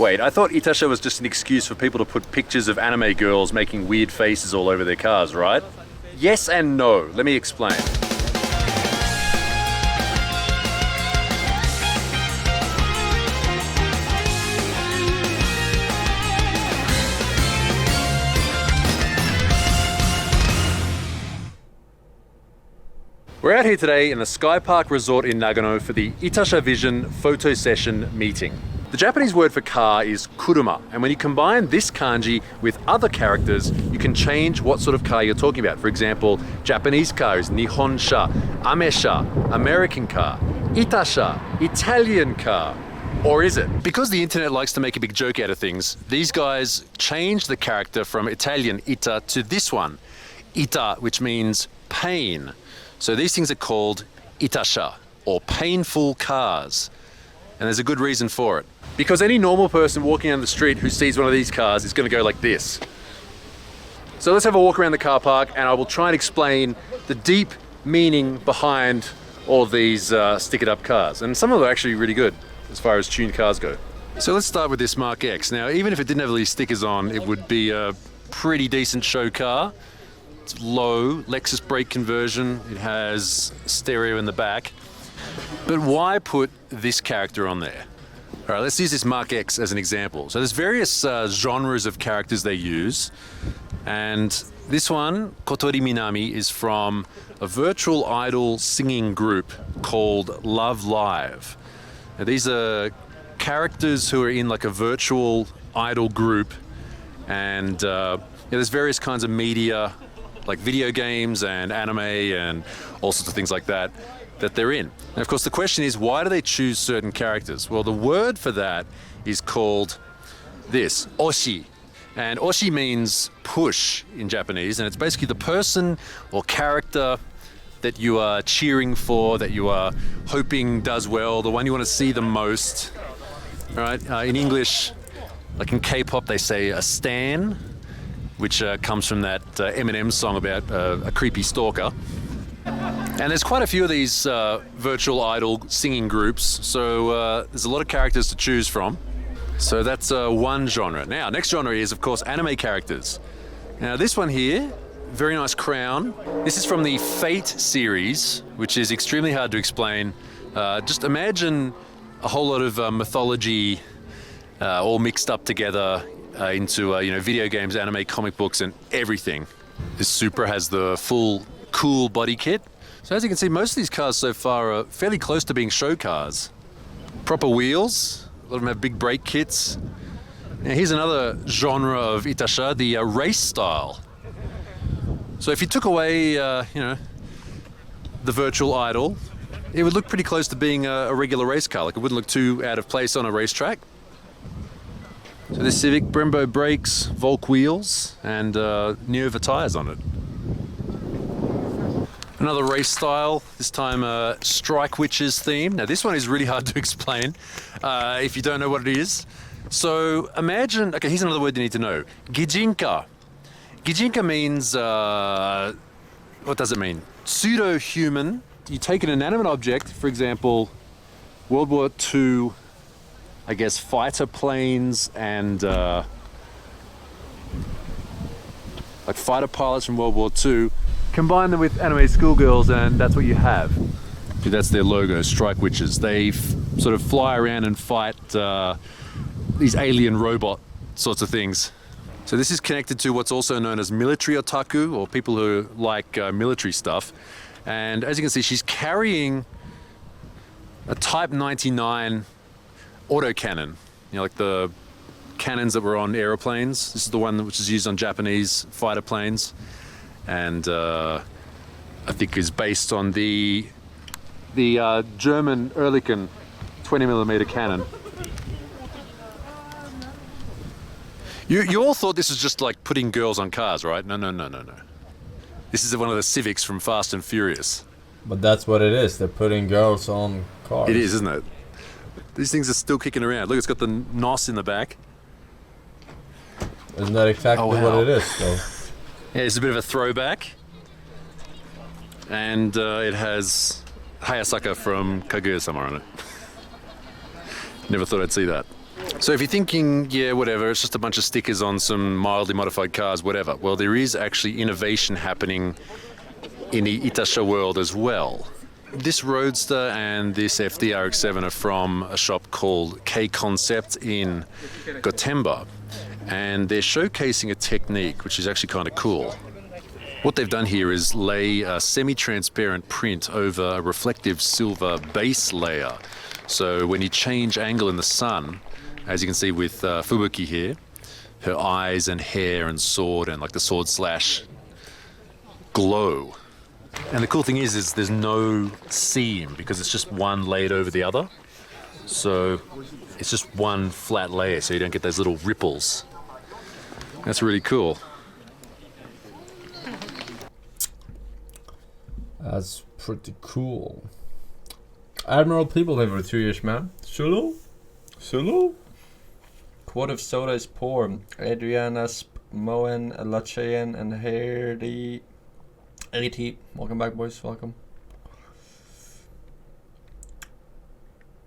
Wait, I thought Itasha was just an excuse for people to put pictures of anime girls making weird faces all over their cars, right? Yes and no. Let me explain. We're out here today in the Sky Park Resort in Nagano for the Itasha Vision photo session meeting. The Japanese word for car is kuruma, and when you combine this kanji with other characters, you can change what sort of car you're talking about. For example, Japanese car is Nihonsha, Amesha, American car, Itasha, Italian car. Or is it? Because the internet likes to make a big joke out of things, these guys changed the character from Italian ita to this one, ita, which means pain. So these things are called Itasha, or painful cars. And there's a good reason for it. Because any normal person walking down the street who sees one of these cars is going to go like this. So let's have a walk around the car park and I will try and explain the deep meaning behind all of these stick-it-up cars. And some of them are actually really good as far as tuned cars go. So let's start with this Mark X. Now, even if it didn't have these stickers on, it would be a pretty decent show car. It's low, Lexus brake conversion, it has stereo in the back. But why put this character on there? All right, let's use this Mark X as an example. So there's various genres of characters they use. And this one, Kotori Minami, is from a virtual idol singing group called Love Live. Now, these are characters who are in like a virtual idol group. And there's various kinds of media, like video games and anime and all sorts of things like that they're in. And of course the question is, why do they choose certain characters? Well, the word for that is called this, oshi. And oshi means push in Japanese, and it's basically the person or character that you are cheering for, that you are hoping does well, the one you want to see the most. All right, in English, like in K-pop, they say a stan, which comes from that Eminem song about a creepy stalker. And there's quite a few of these virtual idol singing groups, so there's a lot of characters to choose from. So that's one genre. Now, next genre is, of course, anime characters. Now, this one here, very nice crown. This is from the Fate series, which is extremely hard to explain. Just imagine a whole lot of mythology all mixed up together into video games, anime, comic books, and everything. This Supra has the full cool body kit. So as you can see, most of these cars so far are fairly close to being show cars. Proper wheels, a lot of them have big brake kits. Now here's another genre of Itasha, the race style. So if you took away, the virtual idol, it would look pretty close to being a regular race car. Like it wouldn't look too out of place on a racetrack. So this Civic, Brembo brakes, Volk wheels, and Nova tires on it. Another race style, this time Strike Witches theme. Now this one is really hard to explain if you don't know what it is. So imagine, okay, here's another word you need to know. Gijinka. Gijinka means, what does it mean? Pseudo-human. You take an inanimate object, for example, World War II, I guess, fighter planes and like fighter pilots from World War II, combine them with anime schoolgirls and that's what you have. That's their logo, Strike Witches. They sort of fly around and fight these alien robot sorts of things. So this is connected to what's also known as military otaku, or people who like military stuff. And as you can see, she's carrying a Type 99 autocannon, like the cannons that were on aeroplanes. This is the one which is used on Japanese fighter planes, and I think is based on the German Ehrlichen 20mm cannon. You all thought this was just like putting girls on cars, right? No. This is one of the Civics from Fast and Furious. But that's what it is. They're putting girls on cars. It is, isn't it? These things are still kicking around. Look, it's got the NOS in the back. Isn't that exactly what it is, though? Yeah, it's a bit of a throwback. And it has Hayasaka from Kaguya-sama on it. Never thought I'd see that. So if you're thinking, yeah, whatever, it's just a bunch of stickers on some mildly modified cars, whatever. Well, there is actually innovation happening in the Itasha world as well. This Roadster and this FD-RX-7 are from a shop called K Concept in Gotemba, and they're showcasing a technique which is actually kind of cool. What they've done here is lay a semi-transparent print over a reflective silver base layer. So when you change angle in the sun, as you can see with Fubuki here, her eyes and hair and sword and like the sword slash glow. And the cool thing is there's no seam because it's just one layered over the other. So it's just one flat layer, so you don't get those little ripples. That's really cool. That's pretty cool. Admiral people live for 2 years, man. Solo? Solo? Quart of soda is poor. Adriana, Moen, Lachayan, and Hardy. AT. Welcome back, boys. Welcome.